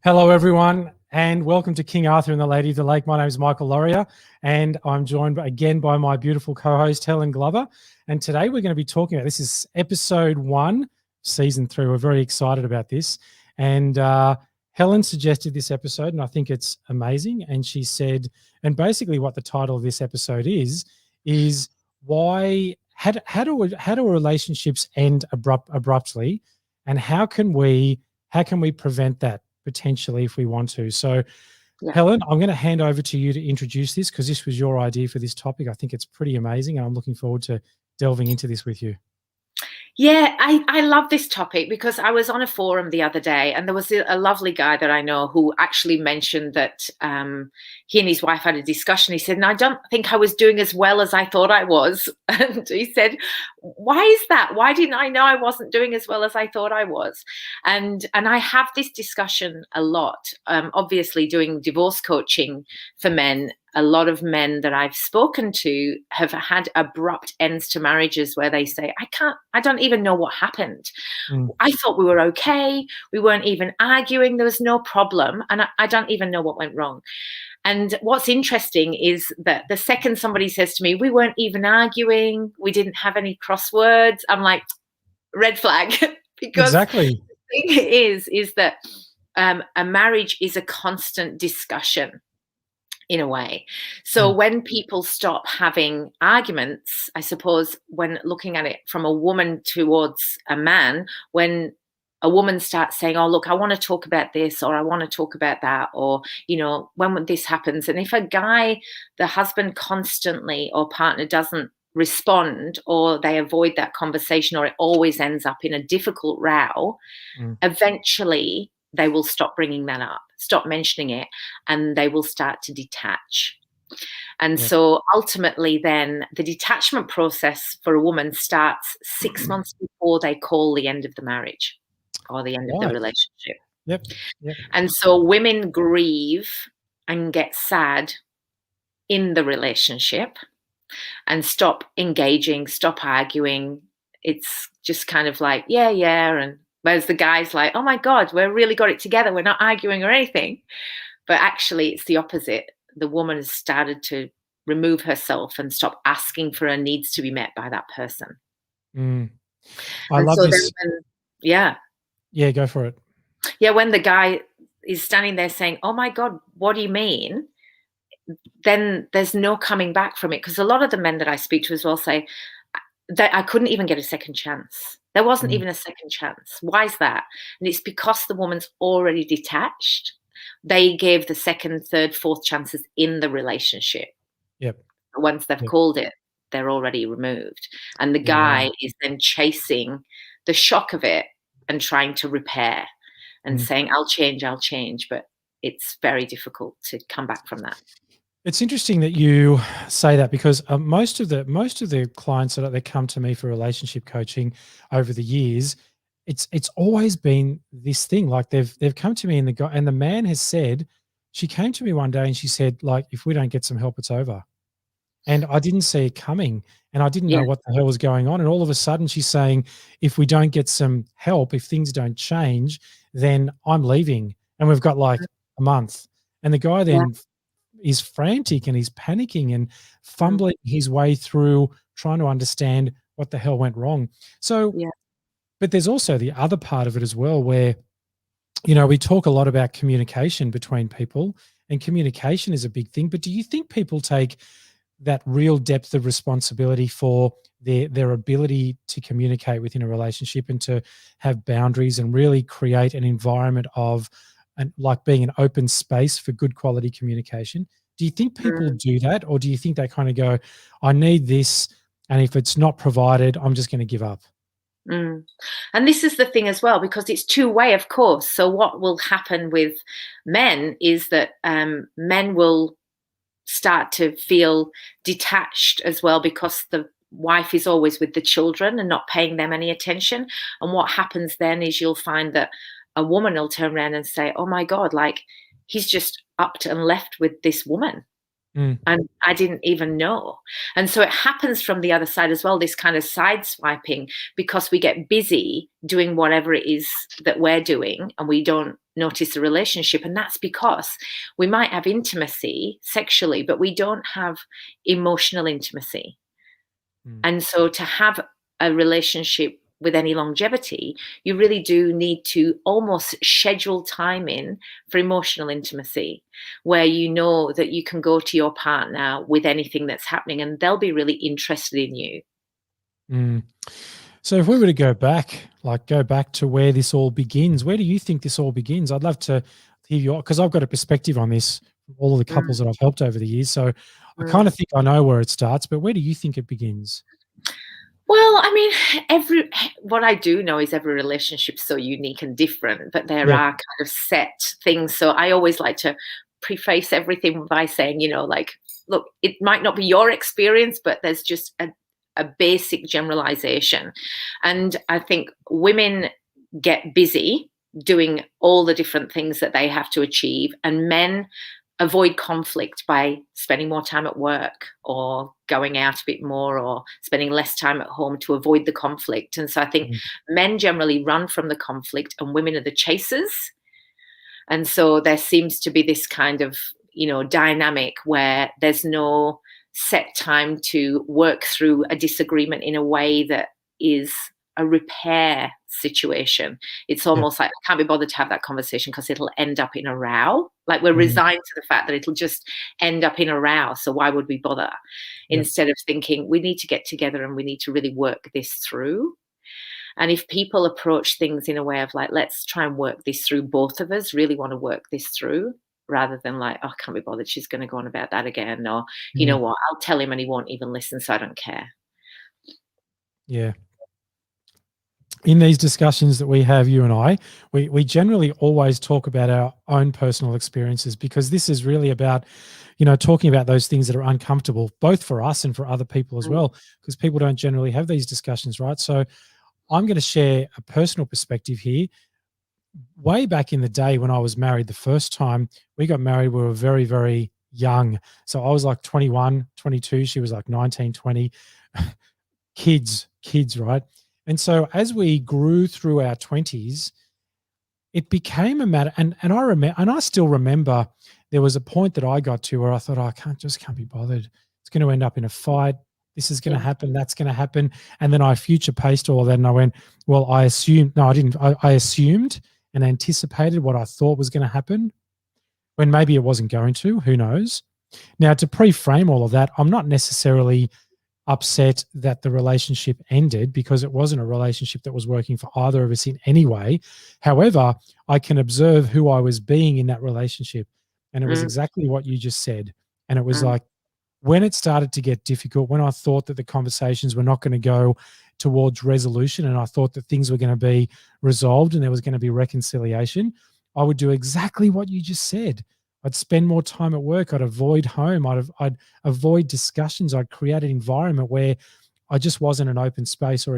Hello, everyone, and welcome to King Arthur and the Lady of the Lake. My name is Michael Laurier, and I'm joined again by my beautiful co-host, Helen Glover. And today we're going to be talking about, this is episode 1, season 3. We're very excited about this. And Helen suggested this episode, and I think it's amazing. And she said, and basically what the title of this episode is why, how do relationships end abruptly, and how can we prevent that potentially if we want to? So Helen, I'm going to hand over to you to introduce this because this was your idea for this topic. I think it's pretty amazing, and I'm looking forward to delving into this with you. Yeah, I love this topic because I was on a forum the other day and there was a lovely guy that I know who actually mentioned that he and his wife had a discussion. He said, and I don't think I was doing as well as I thought I was. And he said, why is that? Why didn't I know I wasn't doing as well as I thought I was? And I have this discussion a lot, obviously doing divorce coaching for men. A lot of men that I've spoken to have had abrupt ends to marriages where they say, I don't even know what happened. I thought we were okay. We weren't even arguing. There was no problem. And I don't even know what went wrong. And what's interesting is that the second somebody says to me, we weren't even arguing, we didn't have any crosswords, I'm like, red flag. Because exactly. The thing is that a marriage is a constant discussion. In a way. So when people stop having arguments, I suppose when looking at it from a woman towards a man, when a woman starts saying, oh, look, I want to talk about this, or I want to talk about that, or, you know, when this happens. And if a guy, the husband constantly or partner doesn't respond, or they avoid that conversation, or it always ends up in a difficult row, eventually they will stop bringing that up, stop mentioning it, and they will start to detach. And so ultimately then the detachment process for a woman starts 6 months before they call the end of the marriage or the end of the relationship. Yep. And so women grieve and get sad in the relationship and stop engaging, stop arguing. It's just kind of like, yeah. And whereas the guy's like, oh my God, we really got it together. We're not arguing or anything. But actually it's the opposite. The woman has started to remove herself and stop asking for her needs to be met by that person. I love this. Yeah, go for it. Yeah, when the guy is standing there saying, oh my God, what do you mean? Then there's no coming back from it. Because a lot of the men that I speak to as well say that I couldn't even get a second chance. There wasn't even a second chance. Why is that? And it's because the woman's already detached. They gave the second, third, fourth chances in the relationship. Yep. Once they've called it, they're already removed. And the guy is then chasing the shock of it and trying to repair and saying, I'll change. But it's very difficult to come back from that. It's interesting that you say that because most of the clients that come to me for relationship coaching over the years, it's always been this thing. Like they've come to me and the man has said, she came to me one day and she said, like, if we don't get some help, it's over. And I didn't see it coming, and I didn't know what the hell was going on. And all of a sudden she's saying, if we don't get some help, if things don't change, then I'm leaving. And we've got like a month. And the guy then is frantic and he's panicking and fumbling his way through trying to understand what the hell went wrong. So, but there's also the other part of it as well where, you know, we talk a lot about communication between people, and communication is a big thing. But do you think people take that real depth of responsibility for their ability to communicate within a relationship and to have boundaries and really create an environment of and like being an open space for good quality communication? Do you think people do that, or do you think they kind of go, I need this, and if it's not provided, I'm just going to give up? And this is the thing as well, because it's two-way, of course. So what will happen with men is that men will start to feel detached as well because the wife is always with the children and not paying them any attention. And what happens then is you'll find that a woman will turn around and say, oh my God, like he's just upped and left with this woman. Mm. And I didn't even know. And so it happens from the other side as well, this kind of side swiping, because we get busy doing whatever it is that we're doing and we don't notice the relationship. And that's because we might have intimacy sexually, but we don't have emotional intimacy. Mm. And so to have a relationship with any longevity, you really do need to almost schedule time in for emotional intimacy, where you know that you can go to your partner with anything that's happening and they'll be really interested in you. Mm. So if we were to go back to where this all begins, where do you think this all begins? I'd love to hear your, because I've got a perspective on this from all of the couples Mm, that I've helped over the years. So I kind mm. of think I know where it starts, but where do you think it begins? Well, I mean, every what I do know is every relationship's so unique and different, but there Yeah. are kind of set things. So I always like to preface everything by saying, like, look, it might not be your experience, but there's just a basic generalization. And I think women get busy doing all the different things that they have to achieve, and men avoid conflict by spending more time at work or going out a bit more or spending less time at home to avoid the conflict. And so I think Mm. men generally run from the conflict and women are the chasers. And so there seems to be this kind of, dynamic where there's no set time to work through a disagreement in a way that is a repair situation. It's Yeah. almost like I can't be bothered to have that conversation because it'll end up in a row. Like we're Mhm. resigned to the fact that it'll just end up in a row. So why would we bother? Yeah. Instead of thinking we need to get together and we need to really work this through. And if people approach things in a way of like, let's try and work this through, both of us really want to work this through, rather than like, oh, can't be bothered, she's going to go on about that again. Or, you know Mhm. what, I'll tell him and he won't even listen, so I don't care. Yeah. In these discussions that we have, you and I, we generally always talk about our own personal experiences, because this is really about, talking about those things that are uncomfortable, both for us and for other people as Mm, well, because people don't generally have these discussions, right? So I'm going to share a personal perspective here. Way back in the day when I was married the first time, we got married, we were very, very young. So I was like 21, 22. She was like 19, 20. Kids, right? And so as we grew through our 20s, it became a matter, and I remember, and I still remember, there was a point that I got to where I thought, oh, I can't be bothered. It's going to end up in a fight. This is going to yeah. happen. That's going to happen. And then I future paced all that, and I went, well, I assumed. No, I didn't. I assumed and anticipated what I thought was going to happen, when maybe it wasn't going to. Who knows? Now, to pre-frame all of that, I'm not necessarily upset that the relationship ended, because it wasn't a relationship that was working for either of us in any way. However, I can observe who I was being in that relationship. And it was Mm, exactly what you just said. And it was mm, like, when it started to get difficult, when I thought that the conversations were not going to go towards resolution, and I thought that things were going to be resolved and there was going to be reconciliation, I would do exactly what you just said. I'd spend more time at work. I'd avoid home. I'd avoid discussions. I'd create an environment where I just wasn't an open space or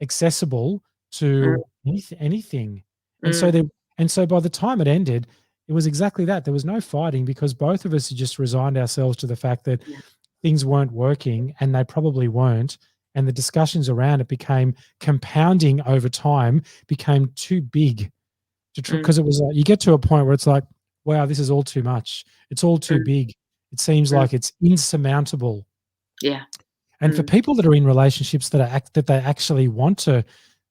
accessible mm, to anything. And so mm, by the time it ended, it was exactly that. There was no fighting, because both of us had just resigned ourselves to the fact that yeah. things weren't working, and they probably weren't. And the discussions around it became compounding over time, became too big to try, Mm, because it was like, you get to a point where it's like, wow, this is all too much. It's all too mm, big. It seems mm, like it's insurmountable. yeah. And for Mm, people that are in relationships that they actually want to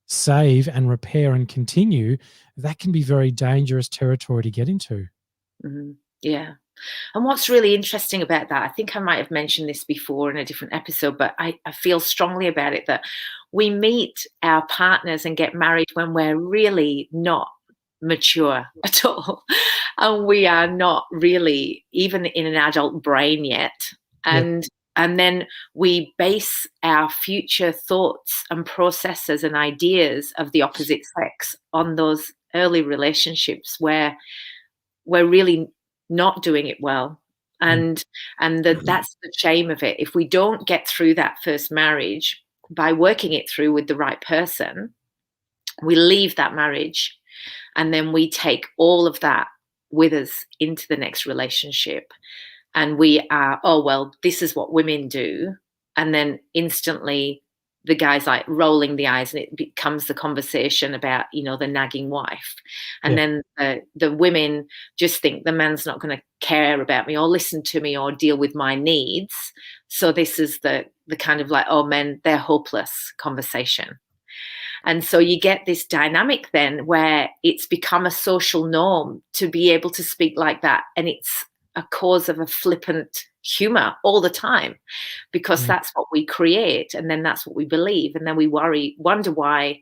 save and repair and continue, that can be very dangerous territory to get into. yeah. And what's really interesting about that, I think I might have mentioned this before in a different episode, but I feel strongly about it, that we meet our partners and get married when we're really not mature at all. And we are not really even in an adult brain yet. Yep. And then we base our future thoughts and processes and ideas of the opposite sex on those early relationships where we're really not doing it well. Mm. And that's the shame of it. If we don't get through that first marriage by working it through with the right person, we leave that marriage and then we take all of that with us into the next relationship, and we are, oh, well, this is what women do. And then instantly the guy's like rolling the eyes, and it becomes the conversation about, the nagging wife. And Yeah. then the women just think the man's not going to care about me or listen to me or deal with my needs. So this is the kind of like, oh, men, they're hopeless conversation. And so you get this dynamic then where it's become a social norm to be able to speak like that. And it's a cause of a flippant humor all the time, because that's what we create. And then that's what we believe. And then we wonder why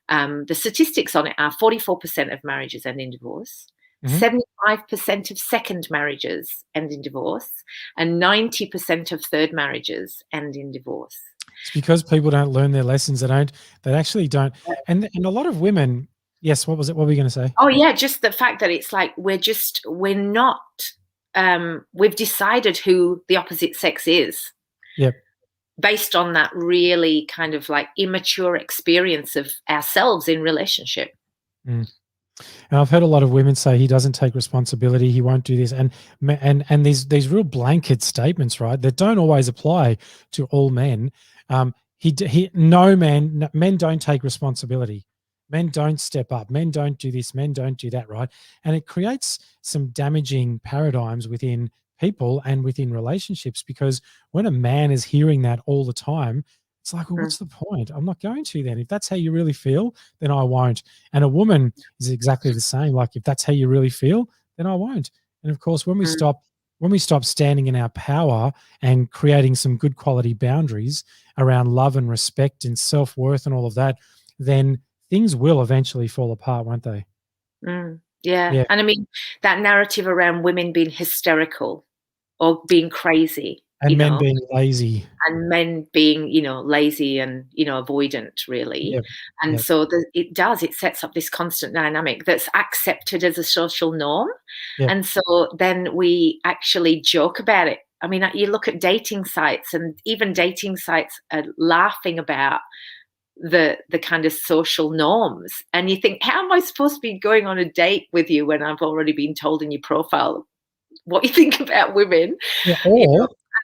the statistics on it are 44% of marriages end in divorce. 75% of second marriages end in divorce, and 90% of third marriages end in divorce. It's because people don't learn their lessons. They actually don't. And a lot of women, yes, what was it? What were you going to say? Oh yeah, just the fact that it's like we're not we've decided who the opposite sex is. Yep. Based on that really kind of like immature experience of ourselves in relationship. And I've heard a lot of women say he doesn't take responsibility, he won't do this, and these real blanket statements, right, that don't always apply to all men. Men don't take responsibility. Men don't step up. Men don't do this. Men don't do that, right? And it creates some damaging paradigms within people and within relationships, because when a man is hearing that all the time, it's like, well, what's the point? I'm not going to then. If that's how you really feel, then I won't. And a woman is exactly the same. Like, if that's how you really feel, then I won't. And of course, when we stop standing in our power and creating some good quality boundaries around love and respect and self-worth and all of that, then things will eventually fall apart, won't they? Yeah. And I mean, that narrative around women being hysterical or being crazy, and men being lazy, and men being, lazy and, avoidant, really. Yep. And so it sets up this constant dynamic that's accepted as a social norm. Yep. And so then we actually joke about it. I mean, you look at dating sites, and even dating sites are laughing about the kind of social norms. And you think, how am I supposed to be going on a date with you when I've already been told in your profile what you think about women? Yeah,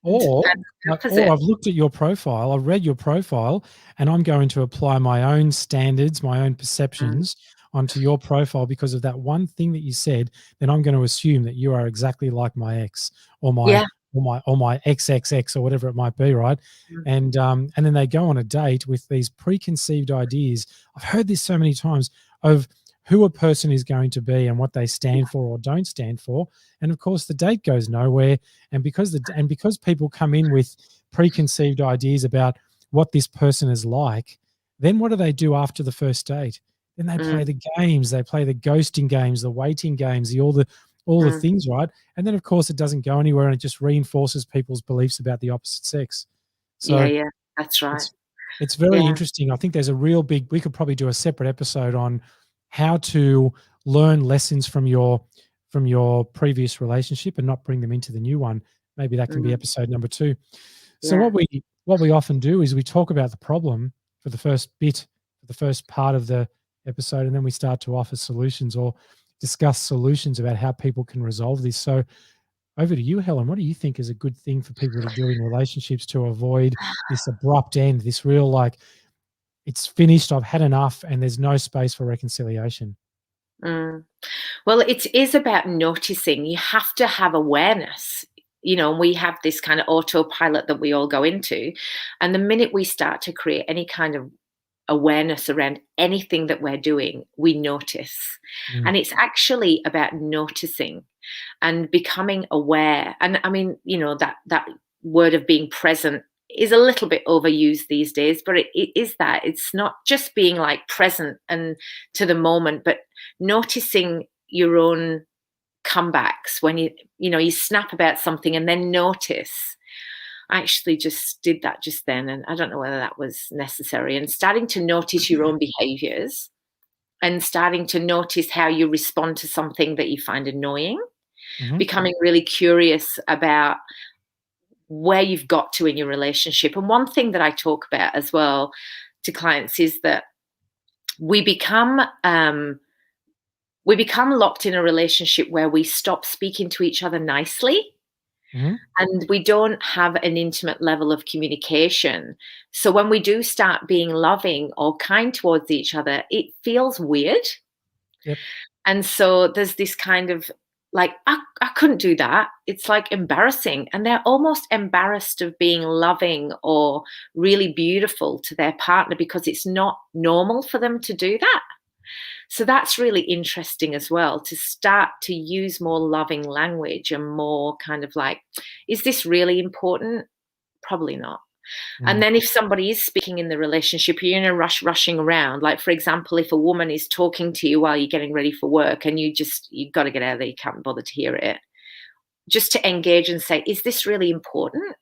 or I've looked at your profile, I've read your profile, and I'm going to apply my own standards, my own perceptions onto your profile because of that one thing that you said. Then I'm going to assume that you are exactly like my ex or my XXX or whatever it might be, right? And then they go on a date with these preconceived ideas. I've heard this so many times of who a person is going to be and what they stand for or don't stand for. And of course, the date goes nowhere. And because people come in with preconceived ideas about what this person is like, then what do they do after the first date? Then they play the games, they play the ghosting games, the waiting games, all the things, right? And then of course it doesn't go anywhere, and it just reinforces people's beliefs about the opposite sex. So yeah, that's right. It's very interesting. I think there's a real big, we could probably do a separate episode on how to learn lessons from your previous relationship and not bring them into the new one. Maybe that can be episode number 2. So what we often do is we talk about the problem for the first part of the episode, and then we start to offer solutions or discuss solutions about how people can resolve this. So over to you, Helen. What do you think is a good thing for people to do in relationships to avoid this abrupt end, this real like, it's finished, I've had enough, and there's no space for reconciliation? Well, it is about noticing. You have to have awareness. We have this kind of autopilot that we all go into. And the minute we start to create any kind of awareness around anything that we're doing, we notice. And it's actually about noticing and becoming aware. And I mean, that word of being present is a little bit overused these days, but it is that. It's not just being like present and to the moment, but noticing your own comebacks when you snap about something and then notice, I actually just did that just then, and I don't know whether that was necessary. And starting to notice your own behaviors and starting to notice how you respond to something that you find annoying, becoming really curious about where you've got to in your relationship. And one thing that I talk about as well to clients is that we become we become locked in a relationship where we stop speaking to each other nicely. Mm-hmm. And we don't have an intimate level of communication. So when we do start being loving or kind towards each other, it feels weird. Yep. And so there's this kind of like, I couldn't do that. It's like embarrassing. And they're almost embarrassed of being loving or really beautiful to their partner because it's not normal for them to do that. So that's really interesting as well, to start to use more loving language and more kind of like, is this really important? Probably not. And then if somebody is speaking in the relationship, you're in a rushing around. Like, for example, if a woman is talking to you while you're getting ready for work and you've got to get out of there, you can't bother to hear it, just to engage and say, is this really important?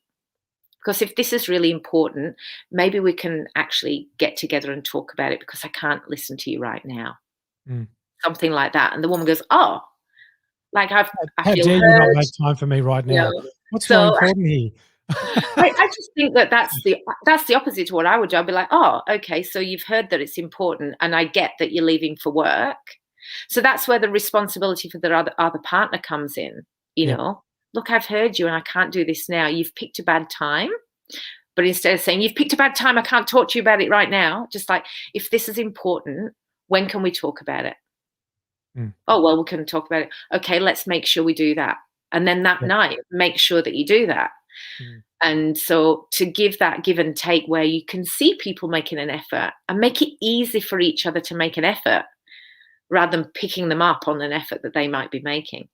Because if this is really important, maybe we can actually get together and talk about it because I can't listen to you right now. Something like that. And the woman goes, oh, like I How feel dare you not heard. make time for me right now? What's So more important here? I just think that's the opposite to what I would do. I'd be like, oh, okay, so you've heard that it's important, and I get that you're leaving for work. So that's where the responsibility for the other partner comes in. You know, look, I've heard you, and I can't do this now. You've picked a bad time. But instead of saying, you've picked a bad time, I can't talk to you about it right now, just like, if this is important, when can we talk about it? Oh, well, we can talk about it. Okay, let's make sure we do that. And then that night, make sure that you do that. And so to give that give and take where you can see people making an effort and make it easy for each other to make an effort rather than picking them up on an effort that they might be making.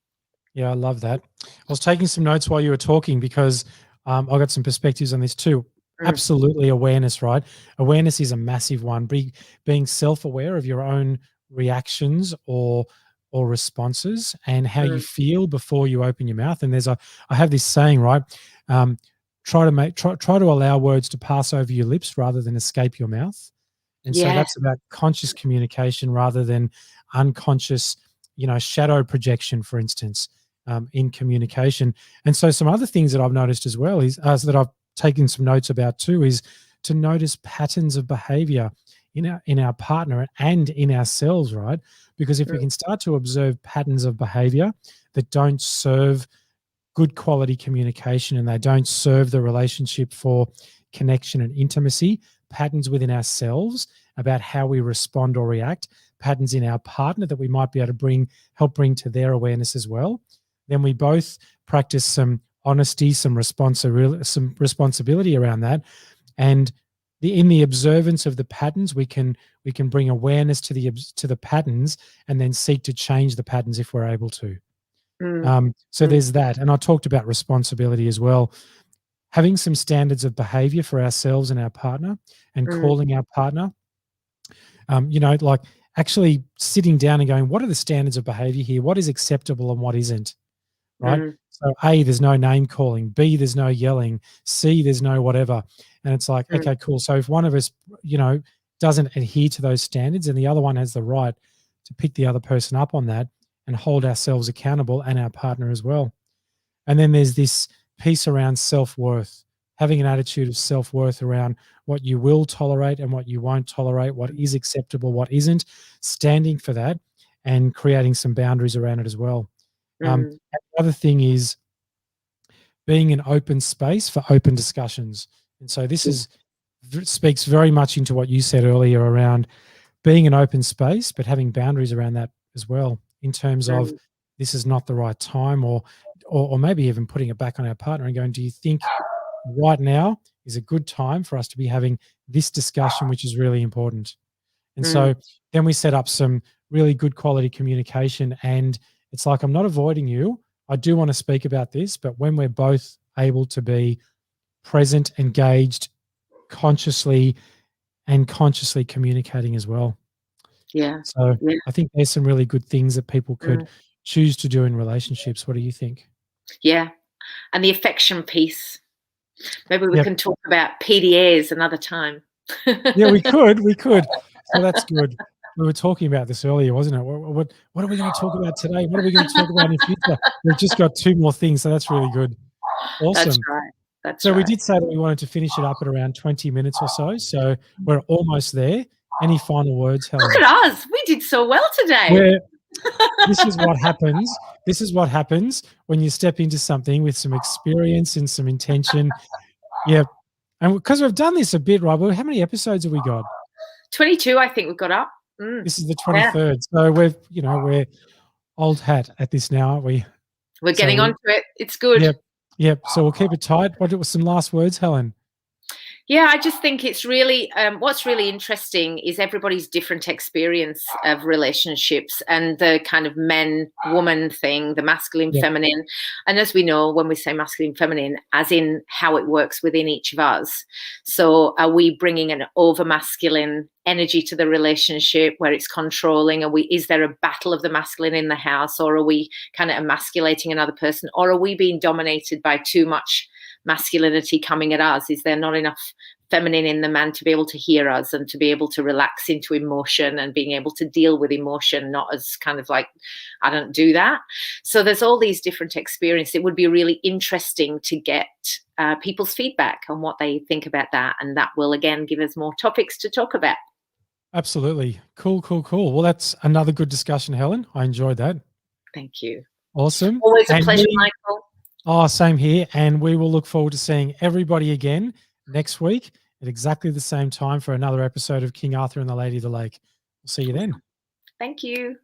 Yeah, I love that. I was taking some notes while you were talking because I got some perspectives on this too. Absolutely awareness, right? Awareness is a massive one. Being self-aware of your own reactions or responses and how you feel before you open your mouth. And I have this saying, right? Try to allow words to pass over your lips rather than escape your mouth. And so that's about conscious communication rather than unconscious, shadow projection, for instance, in communication. And so some other things that I've noticed as well is that I've taken some notes about too is to notice patterns of behavior in our partner and in ourselves, right? Because if we can start to observe patterns of behavior that don't serve good quality communication and they don't serve the relationship for connection and intimacy, patterns within ourselves about how we respond or react, patterns in our partner that we might be able to help bring to their awareness as well, then we both practice some honesty, some responsibility around that. And in the observance of the patterns, we can bring awareness to the patterns and then seek to change the patterns if we're able to. So there's that. And I talked about responsibility as well. Having some standards of behavior for ourselves and our partner and calling our partner, like actually sitting down and going, what are the standards of behavior here? What is acceptable and what isn't? Right? So A, there's no name calling. B, there's no yelling. C, there's no whatever. And it's like, okay, cool. So if one of us, doesn't adhere to those standards and the other one has the right to pick the other person up on that and hold ourselves accountable and our partner as well. And then there's this piece around self-worth, having an attitude of self-worth around what you will tolerate and what you won't tolerate, what is acceptable, what isn't, standing for that and creating some boundaries around it as well. And the other thing is being an open space for open discussions. And so this speaks very much into what you said earlier around being an open space, but having boundaries around that as well in terms of this is not the right time or maybe even putting it back on our partner and going, do you think right now is a good time for us to be having this discussion, which is really important? And so then we set up some really good quality communication and it's like, I'm not avoiding you. I do want to speak about this, but when we're both able to be present, engaged, consciously communicating as well. Yeah. So I think there's some really good things that people could choose to do in relationships. What do you think? Yeah. And the affection piece. Maybe we can talk about PDAs another time. Yeah, we could. So that's good. We were talking about this earlier, wasn't it? What are we going to talk about today? What are we going to talk about in the future? We've just got 2 more things, so that's really good. Awesome. That's right. So we did say that we wanted to finish it up at around 20 minutes or so. So we're almost there. Any final words, Helen? Look at us. We did so well today. This is what happens. This is what happens when you step into something with some experience and some intention. Yeah. And because we've done this a bit, right? Well, how many episodes have we got? 22, I think we've got up. This is the Yeah. 23rd. So we're old hat at this now, aren't we? We're getting onto it. It's good. Yep. Yep. So we'll keep it tight. What were some last words, Helen? Yeah, I just think it's really what's really interesting is everybody's different experience of relationships and the kind of men-woman thing, the masculine, feminine. And as we know, when we say masculine, feminine, as in how it works within each of us. So are we bringing an over-masculine energy to the relationship where it's controlling? Is there a battle of the masculine in the house, or are we kind of emasculating another person, or are we being dominated by too much masculinity coming at us? Is there not enough feminine in the man to be able to hear us and to be able to relax into emotion and being able to deal with emotion, not as kind of like, I don't do that. So there's all these different experiences. It would be really interesting to get people's feedback on what they think about that. And that will, again, give us more topics to talk about. Absolutely. Cool. Well, that's another good discussion, Helen. I enjoyed that. Thank you. Awesome. Always a pleasure, Michael. Oh, same here. And we will look forward to seeing everybody again next week at exactly the same time for another episode of King Arthur and the Lady of the Lake. We'll see you then. Thank you.